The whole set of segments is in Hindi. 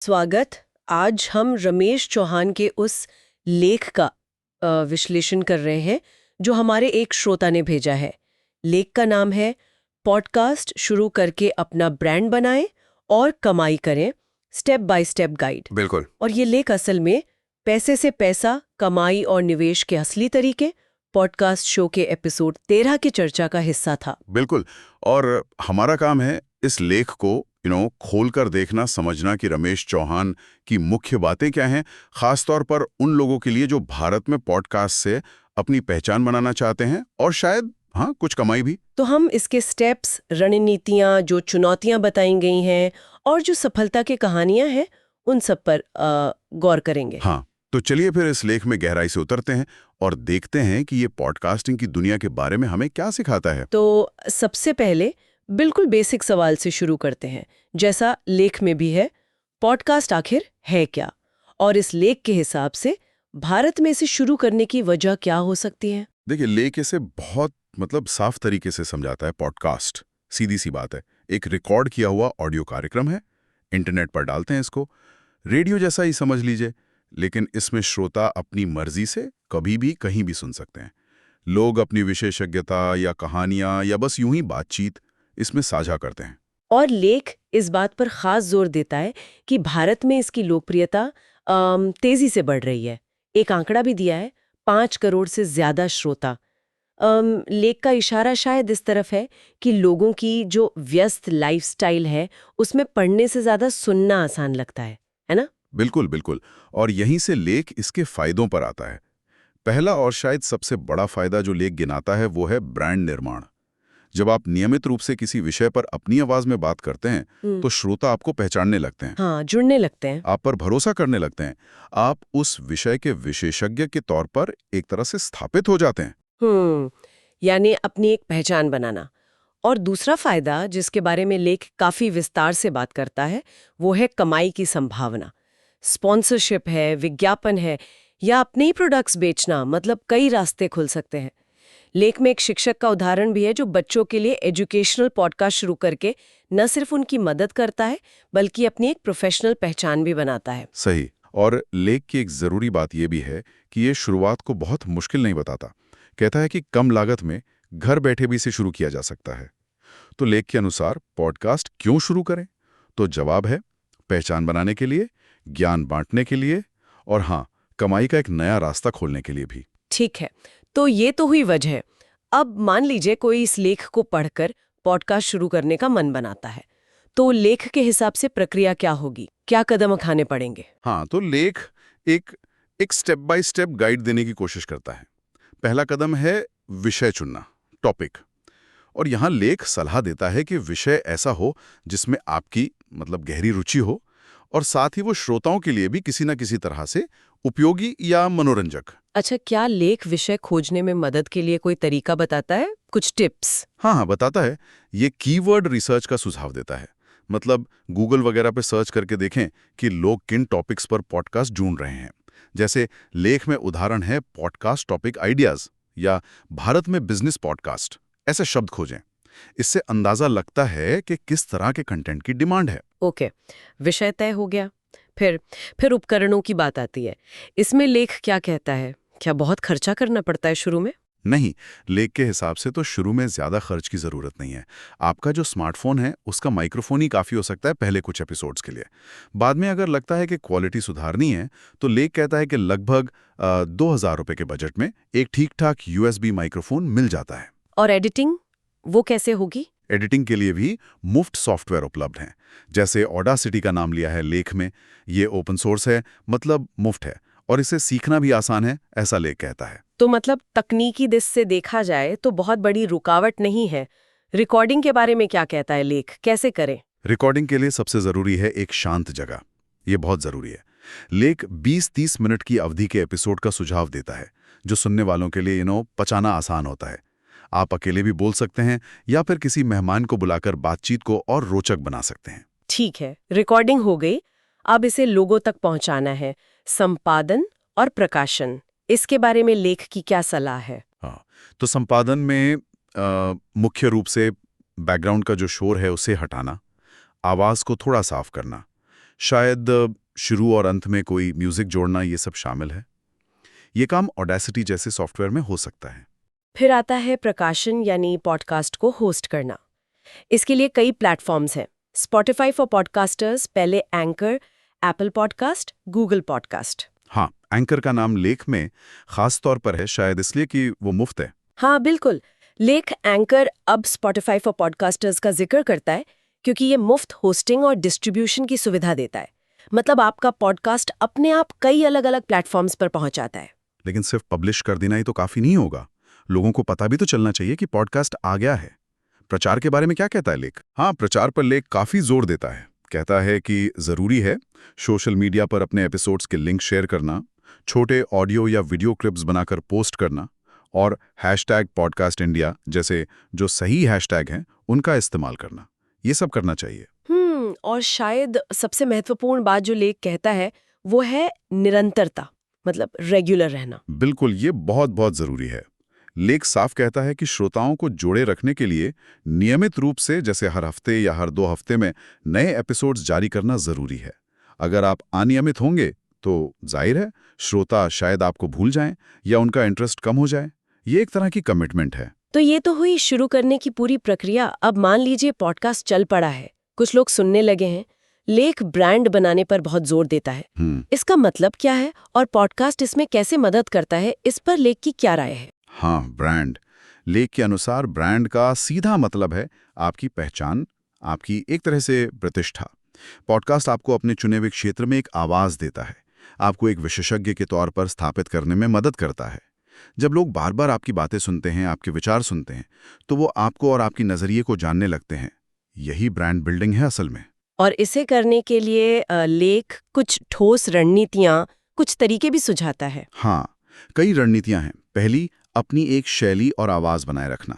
स्वागत। आज हम रमेश चौहान के उस लेख का विश्लेषण कर रहे हैं जो हमारे एक श्रोता ने भेजा है। लेख का नाम है पॉडकास्ट शुरू करके अपना ब्रांड बनाएं और कमाई करें, स्टेप बाय स्टेप गाइड। बिल्कुल। और ये लेख असल में पैसे से पैसा, कमाई और निवेश के असली तरीके पॉडकास्ट शो के एपिसोड 13 की चर्चा का हिस्सा था। बिल्कुल। और हमारा काम है इस लेख को खोलकर देखना, समझना कि रमेश चौहान की मुख्य बातें क्या हैं, खास तौर पर उन लोगों के लिए जो भारत में पॉडकास्ट से अपनी पहचान बनाना चाहते हैं और शायद कुछ कमाई भी। तो हम इसके स्टेप्स, रणनीतियाँ, जो चुनौतियाँ बताई गई हैं और जो सफलता की कहानियाँ हैं, उन सब पर गौर करेंगे। तो चलिए फिर इस लेख में गहराई से उतरते हैं और देखते हैं कि ये पॉडकास्टिंग की दुनिया के बारे में हमें क्या सिखाता है। तो सबसे पहले बिल्कुल बेसिक सवाल से शुरू करते हैं, जैसा लेख में भी है, पॉडकास्ट आखिर है क्या? और इस लेख के हिसाब से भारत में इसे शुरू करने की वजह क्या हो सकती है? देखिए, लेख इसे बहुत साफ तरीके से समझाता है। पॉडकास्ट सीधी सी बात है, एक रिकॉर्ड किया हुआ ऑडियो कार्यक्रम है। इंटरनेट पर डालते हैं इसको, रेडियो जैसा ही समझ लीजिए, लेकिन इसमें श्रोता अपनी मर्जी से कभी भी कहीं भी सुन सकते हैं। लोग अपनी विशेषज्ञता या कहानियां या बस यूं ही बातचीत इसमें साझा करते हैं। और लेख इस बात पर खास जोर देता है कि भारत में इसकी लोकप्रियता तेजी से बढ़ रही है। एक आंकड़ा भी दिया है, 5 करोड़ से ज्यादा श्रोता। लेख का इशारा शायद इस तरफ है कि लोगों की जो व्यस्त लाइफस्टाइल है, उसमें पढ़ने से ज्यादा सुनना आसान लगता है ना? बिल्कुल बिल्कुल। और यहीं से लेख इसके फायदों पर आता है। पहला और शायद सबसे बड़ा फायदा जो लेख गिनाता है वो है ब्रांड निर्माण। जब आप नियमित रूप से किसी विषय पर अपनी आवाज में बात करते हैं तो श्रोता आपको पहचानने लगते हैं। हाँ, जुड़ने लगते हैं। आप पर भरोसा करने लगते हैं। आप उस विषय के विशेषज्ञ के तौर पर एक तरह से स्थापित हो जाते हैं। यानी अपनी एक पहचान बनाना। और दूसरा फायदा जिसके बारे में लेख काफी विस्तार से बात करता है, वो है कमाई की संभावना। स्पॉन्सरशिप है, विज्ञापन है, या अपने ही प्रोडक्ट्स बेचना, मतलब कई रास्ते खुल सकते हैं। लेख में एक शिक्षक का उदाहरण भी है जो बच्चों के लिए एजुकेशनल पॉडकास्ट शुरू करके न सिर्फ उनकी मदद करता है, बल्कि अपनी एक प्रोफेशनल पहचान भी बनाता है। सही। और लेख की एक जरूरी बात यह भी है कि ये शुरुआत को बहुत मुश्किल नहीं बताता। कहता है कि कम लागत में घर बैठे भी इसे शुरू किया जा सकता है। तो लेख के अनुसार पॉडकास्ट क्यों शुरू करें? तो जवाब है पहचान बनाने के लिए, ज्ञान बांटने के लिए और कमाई का एक नया रास्ता खोलने के लिए भी। ठीक है, तो ये तो हुई वजह। अब मान लीजिए कोई इस लेख को पढ़कर पॉडकास्ट शुरू करने का मन बनाता है, तो लेख के हिसाब से प्रक्रिया क्या होगी? क्या कदम उठाने पड़ेंगे? तो लेख एक एक स्टेप बाय स्टेप गाइड देने की कोशिश करता है। पहला कदम है विषय चुनना, टॉपिक। और यहाँ लेख सलाह देता है कि विषय ऐसा हो जिसमें आपकी गहरी रुचि हो और साथ ही वो श्रोताओं के लिए भी किसी न किसी तरह से उपयोगी या मनोरंजक। अच्छा, क्या लेख विषय खोजने में मदद के लिए कोई तरीका बताता है? कुछ टिप्स? बताता है। ये कीवर्ड रिसर्च का सुझाव देता है। गूगल वगैरह पे सर्च करके देखें कि लोग किन टॉपिक्स पर पॉडकास्ट ढूंढ रहे हैं। जैसे लेख में उदाहरण है पॉडकास्ट टॉपिक आइडियाज या भारत में बिजनेस पॉडकास्ट, ऐसे शब्द खोजें। इससे अंदाजा लगता है कि किस तरह के कंटेंट की डिमांड है। ओके, विषय तय हो गया। फिर उपकरणों की बात आती है। इसमें लेख क्या कहता है? क्या बहुत खर्चा करना पड़ता है शुरू में? नहीं, लेख के हिसाब से तो शुरू में ज्यादा खर्च की जरूरत नहीं है। आपका जो स्मार्टफोन है उसका माइक्रोफोन ही काफी हो सकता है पहले कुछ एपिसोड्स के लिए। बाद में अगर लगता है कि क्वालिटी सुधारनी है तो लेख कहता है कि लगभग 2000 रुपए के बजट में एक ठीक ठाक यूएसबी माइक्रोफोन मिल जाता है। और एडिटिंग वो कैसे होगी? एडिटिंग के लिए भी मुफ्त सॉफ्टवेयर उपलब्ध हैं। जैसे ऑडासिटी का नाम लिया है लेख में। ये ओपन सोर्स है, मुफ्त है और इसे सीखना भी आसान है, ऐसा लेख कहता है। तो तकनीकी दिस से देखा जाए तो बहुत बड़ी रुकावट नहीं है। रिकॉर्डिंग के बारे में क्या कहता है लेख? कैसे करें? रिकॉर्डिंग के लिए सबसे जरूरी है एक शांत जगह। ये बहुत जरूरी है। लेख 20-30 मिनट की अवधि के एपिसोड का सुझाव देता है जो सुनने वालों के लिए पचाना आसान होता है। आप अकेले भी बोल सकते हैं या फिर किसी मेहमान को बुलाकर बातचीत को और रोचक बना सकते हैं। ठीक है, रिकॉर्डिंग हो गई। अब इसे लोगों तक पहुंचाना है। संपादन और प्रकाशन, इसके बारे में लेख की क्या सलाह है? तो संपादन में मुख्य रूप से बैकग्राउंड का जो शोर है उसे हटाना, आवाज को थोड़ा साफ करना, शायद शुरू और अंत में कोई म्यूजिक जोड़ना, ये सब शामिल है। ये काम ऑडेसिटी जैसे सॉफ्टवेयर में हो सकता है। फिर आता है प्रकाशन यानी पॉडकास्ट को होस्ट करना। इसके लिए कई प्लेटफॉर्म्स हैं। स्पॉटिफाई फॉर पॉडकास्टर्स, पहले anchor, Apple podcast, Google podcast. हाँ, एंकर का नाम लेख में खास तौर पर है, शायद इसलिए कि वो मुफ्त है। हाँ बिल्कुल, लेख एंकर अब स्पॉटिफाई फॉर पॉडकास्टर्स का जिक्र करता है क्योंकि ये मुफ्त होस्टिंग और डिस्ट्रीब्यूशन की सुविधा देता है। मतलब आपका पॉडकास्ट अपने आप कई अलग अलग प्लेटफॉर्म्स पर पहुंच जाता है। लेकिन सिर्फ पब्लिश कर देना ही तो काफी नहीं होगा। लोगों को पता भी तो चलना चाहिए कि पॉडकास्ट आ गया है। प्रचार के बारे में क्या कहता है लेख? हाँ, प्रचार पर लेख काफी जोर देता है। कहता है कि जरूरी है सोशल मीडिया पर अपने एपिसोड्स के लिंक शेयर करना, छोटे ऑडियो या वीडियो क्लिप्स बनाकर पोस्ट करना और #पॉडकास्ट इंडिया जैसे जो सही हैशटैग हैं उनका इस्तेमाल करना। ये सब करना चाहिए। और शायद सबसे महत्वपूर्ण बात जो लेख कहता है वो है निरंतरता, मतलब रेगुलर रहना। बिल्कुल, ये बहुत बहुत जरूरी है। लेख साफ कहता है कि श्रोताओं को जोड़े रखने के लिए नियमित रूप से, जैसे हर हफ्ते या हर 2 हफ्ते में नए एपिसोड्स जारी करना जरूरी है। अगर आप अनियमित होंगे तो जाहिर है श्रोता शायद आपको भूल जाएं या उनका इंटरेस्ट कम हो जाए। ये एक तरह की कमिटमेंट है। तो ये तो हुई शुरू करने की पूरी प्रक्रिया। अब मान लीजिए पॉडकास्ट चल पड़ा है, कुछ लोग सुनने लगे हैं। लेख ब्रांड बनाने पर बहुत जोर देता है। इसका मतलब क्या है और पॉडकास्ट इसमें कैसे मदद करता है, इस पर लेख की क्या राय है? हाँ, ब्रांड। लेख के अनुसार ब्रांड का सीधा मतलब है आपकी पहचान, आपकी एक तरह से प्रतिष्ठा। पॉडकास्ट आपको अपने चुने हुए क्षेत्र में एक आवाज देता है, आपको एक विशेषज्ञ के तौर पर स्थापित करने में मदद करता है। जब लोग बार बार आपकी बातें सुनते हैं, आपके विचार सुनते हैं, तो वो आपको और आपकी नजरिए को जानने लगते हैं। यही ब्रांड बिल्डिंग है असल में। और इसे करने के लिए लेख कुछ ठोस रणनीतियां, कुछ तरीके भी सुझाता है। हाँ, कई रणनीतियां हैं। पहली, अपनी एक शैली और आवाज बनाए रखना।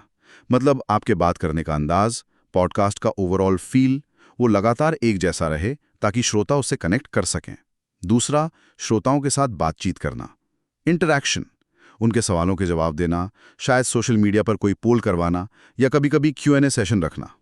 मतलब आपके बात करने का अंदाज, पॉडकास्ट का ओवरऑल फील, वो लगातार एक जैसा रहे ताकि श्रोता उससे कनेक्ट कर सकें। दूसरा, श्रोताओं के साथ बातचीत करना, इंटरैक्शन, उनके सवालों के जवाब देना, शायद सोशल मीडिया पर कोई पोल करवाना या कभी-कभी Q&A सेशन रखना।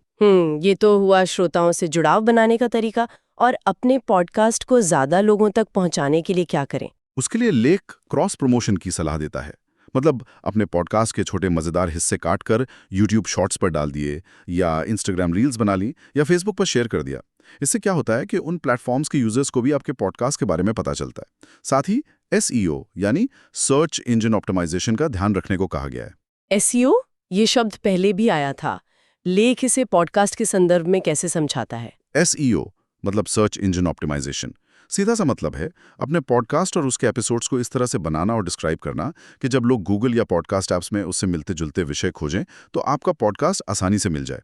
ये तो हुआ श्रोताओं से जुड़ाव बनाने का तरीका। और अपने पॉडकास्ट को ज्यादा लोगों तक पहुंचाने के लिए क्या करें? उसके लिए लेख क्रॉस प्रमोशन की सलाह देता है। मतलब अपने पॉडकास्ट के छोटे मजेदार हिस्से काटकर YouTube शॉर्ट्स पर डाल दिए या Instagram रील्स बना ली या Facebook पर शेयर कर दिया। इससे क्या होता है कि उन प्लेटफॉर्म्स के यूजर्स को भी आपके पॉडकास्ट के बारे में पता चलता है। साथ ही SEO यानी सर्च इंजन ऑप्टिमाइजेशन का ध्यान रखने को कहा गया है। SEO, ये शब्द पहले भी आया था। लेख इसे पॉडकास्ट के संदर्भ में कैसे समझाता है? SEO मतलब सर्च इंजन ऑप्टिमाइजेशन। सीधा सा मतलब है अपने पॉडकास्ट और उसके एपिसोड्स को इस तरह से बनाना और डिस्क्राइब करना कि जब लोग गूगल या पॉडकास्ट ऐप्स में उससे मिलते जुलते विषय खोजें तो आपका पॉडकास्ट आसानी से मिल जाए।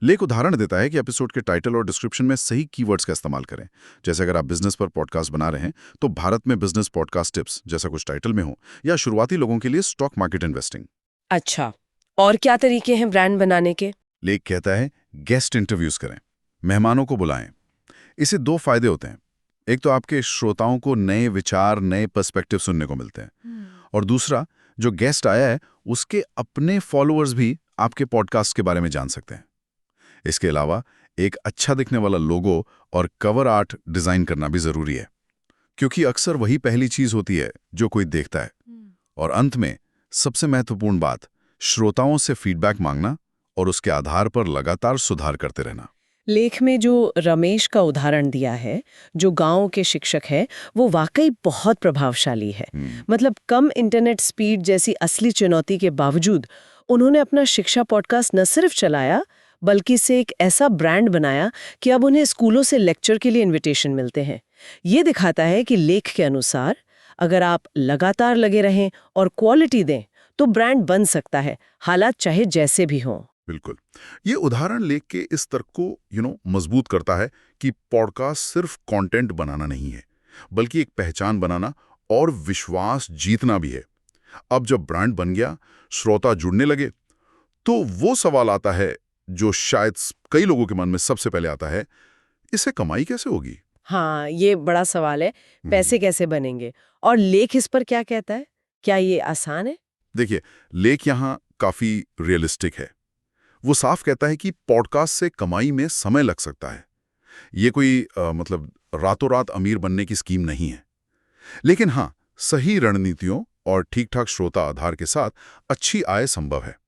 लेख उदाहरण देता है कि एपिसोड के टाइटल और डिस्क्रिप्शन में सही कीवर्ड्स का इस्तेमाल करें। जैसे अगर आप बिजनेस पर पॉडकास्ट बना रहे हैं तो भारत में बिजनेस पॉडकास्ट टिप्स जैसा कुछ टाइटल में हो, या शुरुआती लोगों के लिए स्टॉक मार्केट इन्वेस्टिंग। अच्छा, और क्या तरीके हैं ब्रांड बनाने के? लेख कहता है गेस्ट इंटरव्यूज करें, मेहमानों को बुलाएं। इससे 2 फायदे होते हैं। एक तो आपके श्रोताओं को नए विचार, नए पर्सपेक्टिव सुनने को मिलते हैं, और दूसरा, जो गेस्ट आया है उसके अपने फॉलोअर्स भी आपके पॉडकास्ट के बारे में जान सकते हैं। इसके अलावा एक अच्छा दिखने वाला लोगो और कवर आर्ट डिजाइन करना भी जरूरी है, क्योंकि अक्सर वही पहली चीज होती है जो कोई देखता है। और अंत में सबसे महत्वपूर्ण बात, श्रोताओं से फीडबैक मांगना और उसके आधार पर लगातार सुधार करते रहना। लेख में जो रमेश का उदाहरण दिया है, जो गांव के शिक्षक है, वो वाकई बहुत प्रभावशाली है। मतलब कम इंटरनेट स्पीड जैसी असली चुनौती के बावजूद उन्होंने अपना शिक्षा पॉडकास्ट न सिर्फ चलाया बल्कि इसे एक ऐसा ब्रांड बनाया कि अब उन्हें स्कूलों से लेक्चर के लिए इनविटेशन मिलते हैं। ये दिखाता है कि लेख के अनुसार अगर आप लगातार लगे रहें और क्वालिटी दें तो ब्रांड बन सकता है, हालात चाहे जैसे भी हों। बिल्कुल, ये उदाहरण लेख के इस तर्क को मजबूत करता है कि पॉडकास्ट सिर्फ कंटेंट बनाना नहीं है, बल्कि एक पहचान बनाना और विश्वास जीतना भी है। अब जब ब्रांड बन गया, श्रोता जुड़ने लगे, तो वो सवाल आता है जो शायद कई लोगों के मन में सबसे पहले आता है, इससे कमाई कैसे होगी? हाँ, ये बड़ा सवाल है, पैसे कैसे बनेंगे? और लेख इस पर क्या कहता है? क्या ये आसान है? देखिए, लेख यहाँ काफी रियलिस्टिक है। वो साफ कहता है कि पॉडकास्ट से कमाई में समय लग सकता है, ये कोई मतलब रातों रात अमीर बनने की स्कीम नहीं है। लेकिन हाँ, सही रणनीतियों और ठीक-ठाक श्रोता आधार के साथ अच्छी आय संभव है।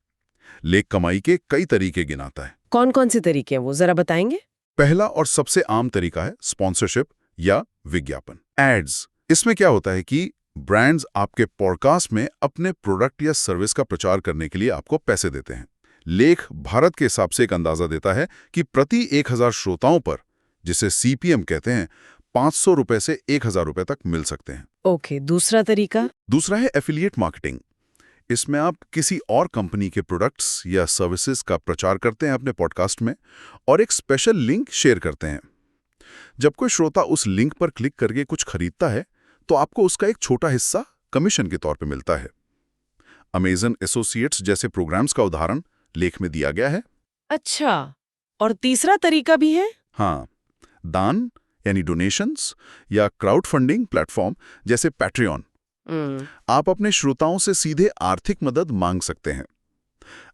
लेख कमाई के कई तरीके गिनाता है। कौन कौन से तरीके हैं वो जरा बताएंगे? पहला और सबसे आम तरीका है स्पॉन्सरशिप या विज्ञापन, एड्स। इसमें क्या होता है कि ब्रांड्स आपके पॉडकास्ट में अपने प्रोडक्ट या सर्विस का प्रचार करने के लिए आपको पैसे देते हैं। लेख भारत के हिसाब से एक अंदाजा देता है कि प्रति 1000 श्रोताओं पर, जिसे सीपीएम कहते हैं, 500 रुपए से 1000 रुपए तक मिल सकते हैं। ओके, दूसरा तरीका? दूसरा है एफिलिएट मार्केटिंग। इसमें आप किसी और कंपनी के प्रोडक्ट्स या सर्विसेज का प्रचार करते हैं अपने पॉडकास्ट में और एक स्पेशल लिंक शेयर करते हैं। जब कोई श्रोता उस लिंक पर क्लिक करके कुछ खरीदता है तो आपको उसका एक छोटा हिस्सा कमीशन के तौर पे मिलता है। अमेजन एसोसिएट्स जैसे प्रोग्राम्स का उदाहरण लेख में दिया गया है। अच्छा, और तीसरा तरीका भी है? हाँ, दान यानी डोनेशंस या क्राउड फंडिंग प्लेटफॉर्म जैसे पैट्रियन। आप अपने श्रोताओं से सीधे आर्थिक मदद मांग सकते हैं।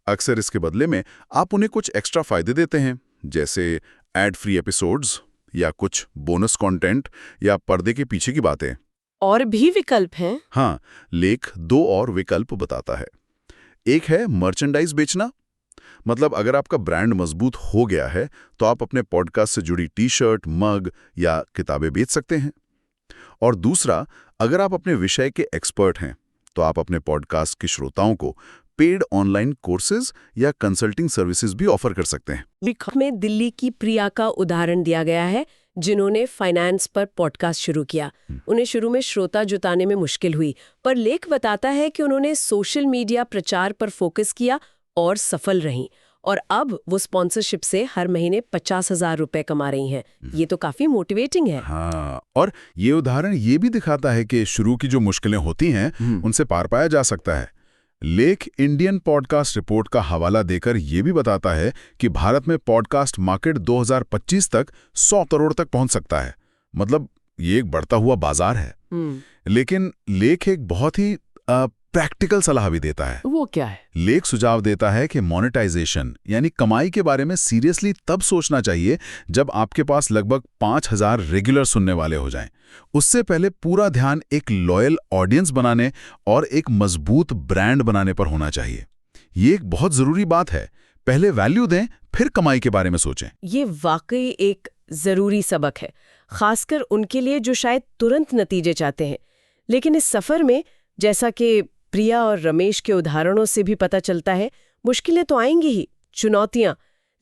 अक्सर इसके बदले में आप उन्हें कुछ एक्स्ट्रा फायदे देते हैं, जैसे एड फ्री एपिसोड्स या कुछ बोनस कंटेंट या पर्दे के पीछे की बातें। और भी विकल्प हैं? हाँ, लेख 2 और विकल्प बताता है। एक है मर्चेंडाइज बेचना, मतलब अगर आपका ब्रांड मजबूत हो गया है तो आप अपने पॉडकास्ट से जुड़ी टी-शर्ट, मग या किताबें बेच सकते हैं। और दूसरा, अगर आप अपने विषय के एक्सपर्ट हैं तो आप अपने पॉडकास्ट के श्रोताओं को पेड ऑनलाइन कोर्सेज या कंसल्टिंग सर्विसेज भी ऑफर कर सकते हैं। लेख में दिल्ली की प्रिया का उदाहरण दिया गया है, जिन्होंने फाइनेंस पर पॉडकास्ट शुरू किया। उन्हें शुरू में श्रोता जुटाने में मुश्किल हुई, पर लेख बताता है कि उन्होंने सोशल मीडिया प्रचार पर फोकस किया और सफल रहीं। और अब वो स्पॉन्सरशिप से हर महीने 50,000 रुपए कमा रही हैं। ये तो काफी मोटिवेटिंग है। हाँ, और ये उदाहरण ये भी दिखाता है कि शुरू की जो मुश्किलें होती हैं उनसे पार पाया जा सकता है। लेख इंडियन पॉडकास्ट रिपोर्ट का हवाला देकर ये भी बताता है कि भारत में पॉडकास्ट मार्केट 2025 तक 100 करोड़ तक पहुंच सकता है। मतलब ये एक बढ़ता हुआ बाजार है। लेकिन लेख एक बहुत ही प्रैक्टिकल सलाह भी देता है। वो क्या है? लेख सुझाव देता है कि मोनेटाइजेशन यानी कमाई के बारे में सीरियसली तब सोचना चाहिए जब आपके पास लगभग 5000 रेगुलर सुनने वाले हो जाएं। उससे पहले पूरा ध्यान एक लॉयल ऑडियंस बनाने और एक मजबूत ब्रांड बनाने पर होना चाहिए। ये एक बहुत जरूरी बात है। पहले वैल्यू दें, फिर कमाई के बारे में सोचें। ये वाकई एक जरूरी सबक है, खासकर उनके लिए जो शायद तुरंत नतीजे चाहते हैं। लेकिन इस सफर में, जैसा कि प्रिया और रमेश के उदाहरणों से भी पता चलता है, मुश्किलें तो आएंगी ही, चुनौतियां।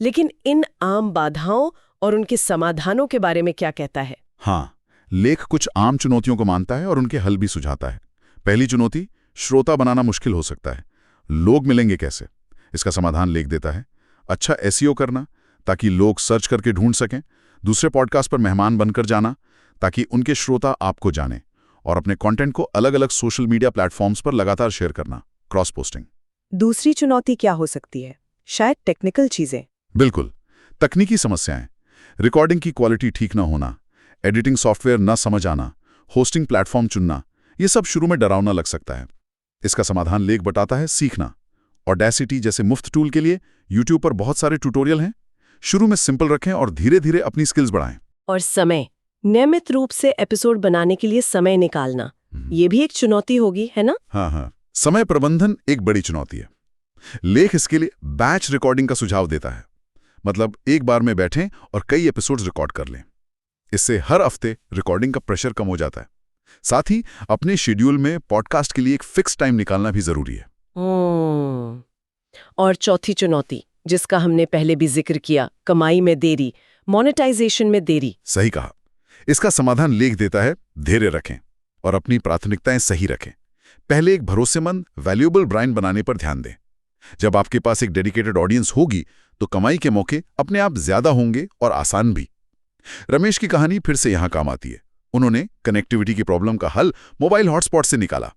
लेकिन इन आम बाधाओं और उनके समाधानों के बारे में क्या कहता है? हाँ, लेख कुछ आम चुनौतियों को मानता है और उनके हल भी सुझाता है। पहली चुनौती, श्रोता बनाना मुश्किल हो सकता है। लोग मिलेंगे कैसे? इसका समाधान लेख देता है। अच्छा एसईओ करना ताकि लोग सर्च करके ढूंढ सकें। दूसरे पॉडकास्ट पर मेहमान बनकर जाना ताकि उनके श्रोता आपको जानें। और अपने कंटेंट को अलग अलग सोशल मीडिया प्लेटफॉर्म्स पर लगातार शेयर करना, क्रॉस पोस्टिंग। दूसरी चुनौती क्या हो सकती है? शायद टेक्निकल चीजें। बिल्कुल, तकनीकी समस्याएं, रिकॉर्डिंग की क्वालिटी ठीक ना होना, एडिटिंग सॉफ्टवेयर न समझ आना, होस्टिंग प्लेटफॉर्म चुनना, ये सब शुरू में डरावना लग सकता है। इसका समाधान लेख बताता है सीखना। ऑडेसिटी जैसे मुफ्त टूल के लिए यूट्यूब पर बहुत सारे ट्यूटोरियल हैं। शुरू में सिंपल रखें और धीरे धीरे अपनी स्किल्स बढ़ाएं। और समय, नियमित रूप से एपिसोड बनाने के लिए समय निकालना, ये भी एक चुनौती होगी, है ना? हाँ, समय प्रबंधन एक बड़ी चुनौती है। लेख इसके लिए बैच रिकॉर्डिंग का सुझाव देता है। मतलब एक बार में बैठें और कई एपिसोड्स रिकॉर्ड कर लें। इससे हर हफ्ते रिकॉर्डिंग का प्रेशर कम हो जाता है। साथ ही अपने शेड्यूल में पॉडकास्ट के लिए एक फिक्स टाइम निकालना भी जरूरी है। और चौथी चुनौती, जिसका हमने पहले भी जिक्र किया, कमाई में देरी, मोनेटाइजेशन में देरी। सही कहा। इसका समाधान लेख देता है, धैर्य रखें और अपनी प्राथमिकताएं सही रखें। पहले एक भरोसेमंद, वैल्यूएबल ब्रांड बनाने पर ध्यान दें। जब आपके पास एक डेडिकेटेड ऑडियंस होगी तो कमाई के मौके अपने आप ज्यादा होंगे और आसान भी। रमेश की कहानी फिर से यहां काम आती है। उन्होंने कनेक्टिविटी की प्रॉब्लम का हल मोबाइल हॉटस्पॉट से निकाला।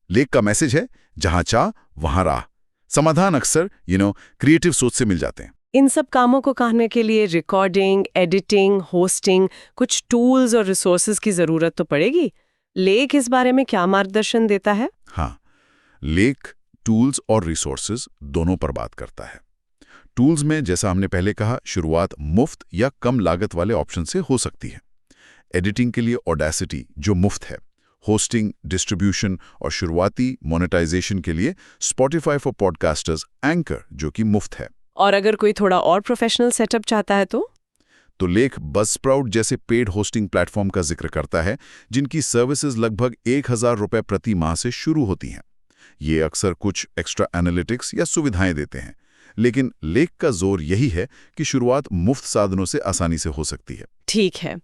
लेख का मैसेज है, जहां चाह वहां राह। समाधान अक्सर क्रिएटिव सोच से मिल जाते हैं। इन सब कामों को करने के लिए रिकॉर्डिंग, एडिटिंग, होस्टिंग, कुछ टूल्स और रिसोर्सेज की जरूरत तो पड़ेगी। लेख इस बारे में क्या मार्गदर्शन देता है? हाँ, लेख टूल्स और रिसोर्सेज दोनों पर बात करता है। टूल्स में जैसा हमने पहले कहा, शुरुआत मुफ्त या कम लागत वाले ऑप्शन से हो सकती है। एडिटिंग के लिए ऑडेसिटी जो मुफ्त है, होस्टिंग, डिस्ट्रीब्यूशन और शुरुआती मोनेटाइजेशन के लिए स्पॉटिफाई फॉर पॉडकास्टर्स, एंकर जो कि मुफ्त है। और अगर कोई थोड़ा और प्रोफेशनल सेटअप चाहता है तो लेख बज़स्प्राउट जैसे पेड होस्टिंग प्लेटफॉर्म का जिक्र करता है, जिनकी सर्विसेज लगभग 1000 रुपये प्रति माह से शुरू होती हैं। ये अक्सर कुछ एक्स्ट्रा एनालिटिक्स या सुविधाएं देते हैं, लेकिन लेख का जोर यही है कि शुरुआत मुफ्त साधनों से आसानी से हो सकती है। ठीक है।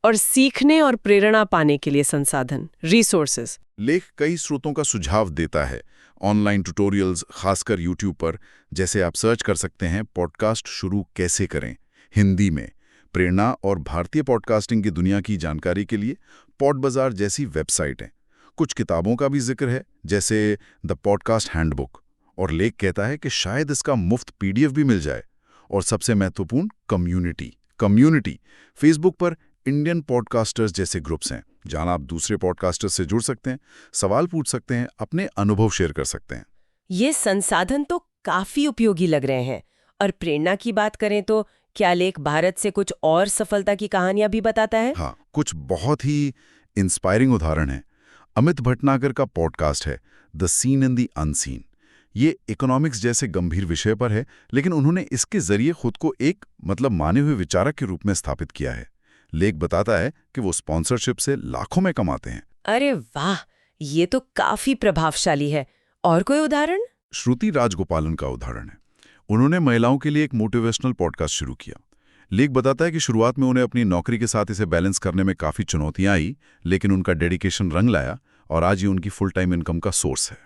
और सीखने और प्रेरणा पाने के लिए संसाधन, रिसोर्सेज। लेख कई स्रोतों का सुझाव देता है। ऑनलाइन ट्यूटोरियल्स, खासकर यूट्यूब पर, जैसे आप सर्च कर सकते हैं पॉडकास्ट शुरू कैसे करें हिंदी में। प्रेरणा और भारतीय पॉडकास्टिंग की दुनिया की जानकारी के लिए पॉड बाजार जैसी वेबसाइट हैं। कुछ किताबों का भी जिक्र है, जैसे द पॉडकास्ट हैंडबुक। और लेख कहता है कि शायद इसका मुफ्त PDF भी मिल जाए। और सबसे महत्वपूर्ण, कम्युनिटी। फेसबुक पर इंडियन पॉडकास्टर्स जैसे ग्रुप्स हैं, जहां आप दूसरे पॉडकास्टर्स से जुड़ सकते हैं, सवाल पूछ सकते हैं, अपने अनुभव शेयर कर सकते हैं। ये संसाधन तो काफी उपयोगी लग रहे हैं। और प्रेरणा की बात करें तो क्या लेख भारत से कुछ और सफलता की कहानियां भी बताता है? हाँ, कुछ बहुत ही इंस्पायरिंग उदाहरण है। अमित भटनागर का पॉडकास्ट है the seen in the unseen. ये इकोनॉमिक्स जैसे गंभीर विषय पर है, लेकिन उन्होंने इसके जरिए खुद को एक माने हुए विचारक के रूप में स्थापित किया है। लेख बताता है कि वो स्पॉन्सरशिप से लाखों में कमाते हैं। अरे वाह, ये तो काफी प्रभावशाली है। और कोई उदाहरण? श्रुति राजगोपालन का उदाहरण है। उन्होंने महिलाओं के लिए एक मोटिवेशनल पॉडकास्ट शुरू किया। लेख बताता है कि शुरुआत में उन्हें अपनी नौकरी के साथ इसे बैलेंस करने में काफ़ी चुनौतियां आई, लेकिन उनका डेडिकेशन रंग लाया और आज ये उनकी फुल टाइम इनकम का सोर्स है।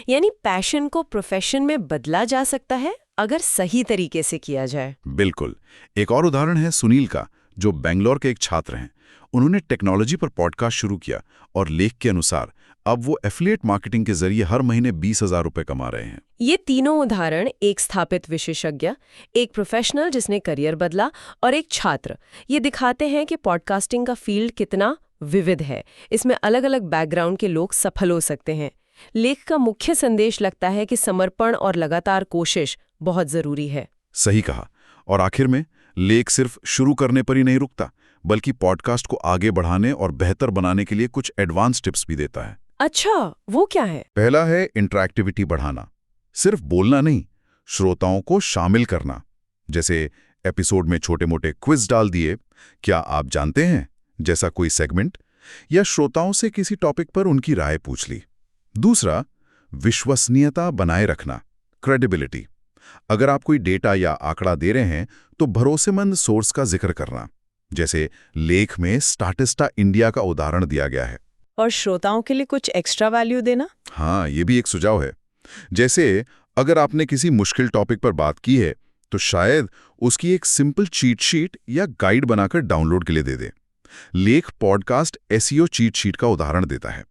यानी पैशन को प्रोफेशन में बदला जा सकता है अगर सही तरीके से किया जाए। बिल्कुल। एक और उदाहरण है सुनील का, जो बेंगलोर के एक छात्र हैं। उन्होंने टेक्नोलॉजी पर पॉडकास्ट शुरू किया और लेख के अनुसार अब वो एफिलिएट मार्केटिंग के जरिए हर महीने 20,000 रुपये कमा रहे हैं। ये तीनों उदाहरण, एक स्थापित विशेषज्ञ, एक प्रोफेशनल जिसने करियर बदला और एक छात्र, ये दिखाते हैं कि पॉडकास्टिंग का फील्ड कितना विविध है। इसमें अलग अलग बैकग्राउंड के लोग सफल हो सकते हैं। लेख का मुख्य संदेश लगता है कि समर्पण और लगातार कोशिश बहुत जरूरी है। सही कहा। और आखिर में लेख सिर्फ शुरू करने पर ही नहीं रुकता, बल्कि पॉडकास्ट को आगे बढ़ाने और बेहतर बनाने के लिए कुछ एडवांस टिप्स भी देता है। अच्छा, वो क्या है? पहला है इंटरैक्टिविटी बढ़ाना। सिर्फ बोलना नहीं, श्रोताओं को शामिल करना। जैसे एपिसोड में छोटे मोटे क्विज डाल दिए, क्या आप जानते हैं जैसा कोई सेगमेंट, या श्रोताओं से किसी टॉपिक पर उनकी राय पूछ ली। दूसरा, विश्वसनीयता बनाए रखना, क्रेडिबिलिटी। अगर आप कोई डेटा या आंकड़ा दे रहे हैं तो भरोसेमंद सोर्स का जिक्र करना। जैसे लेख में स्टाटिस्टा इंडिया का उदाहरण दिया गया है। और श्रोताओं के लिए कुछ एक्स्ट्रा वैल्यू देना? हाँ, ये भी एक सुझाव है। जैसे अगर आपने किसी मुश्किल टॉपिक पर बात की है तो शायद उसकी एक सिंपल चीट शीट या गाइड बनाकर डाउनलोड के लिए दे दे। लेख पॉडकास्ट एसईओ चीट शीट का उदाहरण देता है।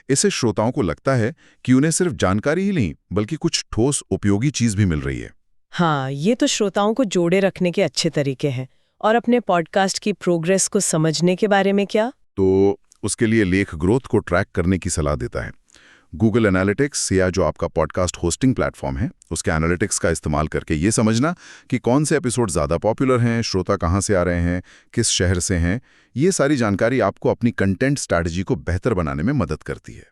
इससे श्रोताओं को लगता है कि उन्हें सिर्फ जानकारी ही नहीं, बल्कि कुछ ठोस उपयोगी चीज भी मिल रही है। हाँ, ये तो श्रोताओं को जोड़े रखने के अच्छे तरीके हैं। और अपने पॉडकास्ट की प्रोग्रेस को समझने के बारे में क्या? तो उसके लिए लेख ग्रोथ को ट्रैक करने की सलाह देता है। गूगल एनालिटिक्स या जो आपका पॉडकास्ट होस्टिंग प्लेटफॉर्म है, उसके एनालिटिक्स का इस्तेमाल करके ये समझना कि कौन से एपिसोड ज़्यादा पॉपुलर हैं, श्रोता कहाँ से आ रहे हैं, किस शहर से हैं, ये सारी जानकारी आपको अपनी कंटेंट स्ट्रैटेजी को बेहतर बनाने में मदद करती है।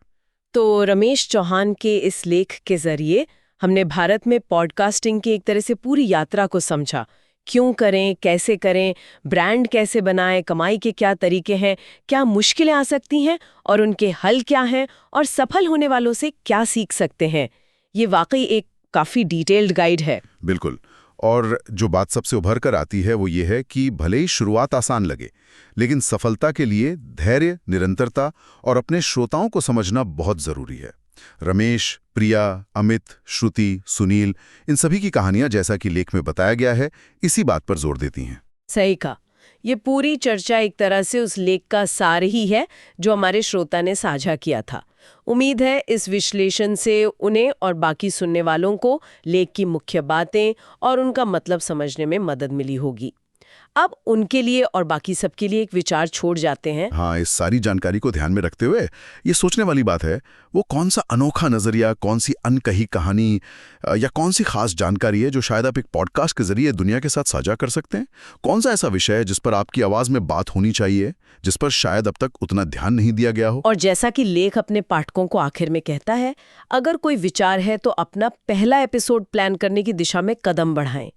तो रमेश चौहान के इस लेख के जरिए हमने भारत में पॉडकास्टिंग की एक तरह से पूरी यात्रा को समझा। क्यों करें, कैसे करें, ब्रांड कैसे बनाएं, कमाई के क्या तरीके हैं, क्या मुश्किलें आ सकती हैं और उनके हल क्या हैं, और सफल होने वालों से क्या सीख सकते हैं। ये वाकई एक काफ़ी डिटेल्ड गाइड है। बिल्कुल। और जो बात सबसे उभर कर आती है वो ये है कि भले ही शुरुआत आसान लगे, लेकिन सफलता के लिए धैर्य, निरंतरता और अपने श्रोताओं को समझना बहुत ज़रूरी है। रमेश, प्रिया, अमित, श्रुति, सुनील, इन सभी की कहानियां, जैसा कि लेख में बताया गया है, इसी बात पर जोर देती हैं। सही कहा। ये पूरी चर्चा एक तरह से उस लेख का सार ही है जो हमारे श्रोता ने साझा किया था। उम्मीद है इस विश्लेषण से उन्हें और बाकी सुनने वालों को लेख की मुख्य बातें और उनका मतलब समझने में मदद मिली होगी। अब उनके लिए और बाकी सबके लिए एक विचार छोड़ जाते हैं। हाँ, इस सारी जानकारी को ध्यान में रखते हुए ये सोचने वाली बात है, वो कौन सा अनोखा नजरिया, कौन सी अनकही कहानी या कौन सी खास जानकारी है जो शायद आप एक पॉडकास्ट के जरिए दुनिया के साथ साझा कर सकते हैं? कौन सा ऐसा विषय है जिस पर आपकी आवाज में बात होनी चाहिए, जिस पर शायद अब तक उतना ध्यान नहीं दिया गया हो? और जैसा कि लेख अपने पाठकों को आखिर में कहता है, अगर कोई विचार है तो अपना पहला एपिसोड प्लान करने की दिशा में कदम बढ़ाएं।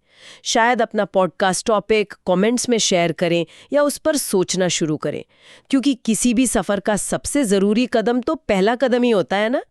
शायद अपना पॉडकास्ट टॉपिक कमेंट्स में शेयर करें या उस पर सोचना शुरू करें, क्योंकि किसी भी सफर का सबसे जरूरी कदम तो पहला कदम ही होता है ना।